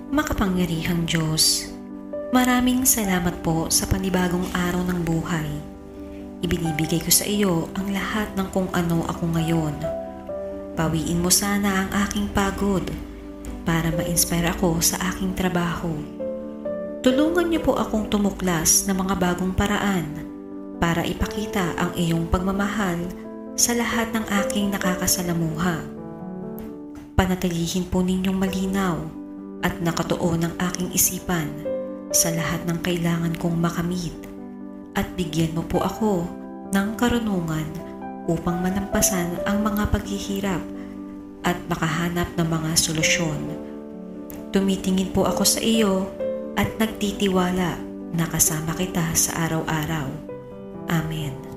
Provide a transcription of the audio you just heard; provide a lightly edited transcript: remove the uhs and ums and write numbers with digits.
Makapangyarihang Diyos, maraming salamat po sa panibagong araw ng buhay. Ibinibigay ko sa iyo ang lahat ng kung ano ako ngayon. Pawiin mo sana ang aking pagod para ma-inspire ako sa aking trabaho. Tulungan niyo po akong tumuklas ng mga bagong paraan para ipakita ang iyong pagmamahal sa lahat ng aking nakakasalamuha. Panatilihin po ninyong malinaw at nakatuon ang aking isipan sa lahat ng kailangan kong makamit at bigyan mo po ako ng karunungan upang malampasan ang mga paghihirap at makahanap ng mga solusyon. Tumitingin po ako sa iyo at nagtitiwala na kasama kita sa araw-araw. Amen.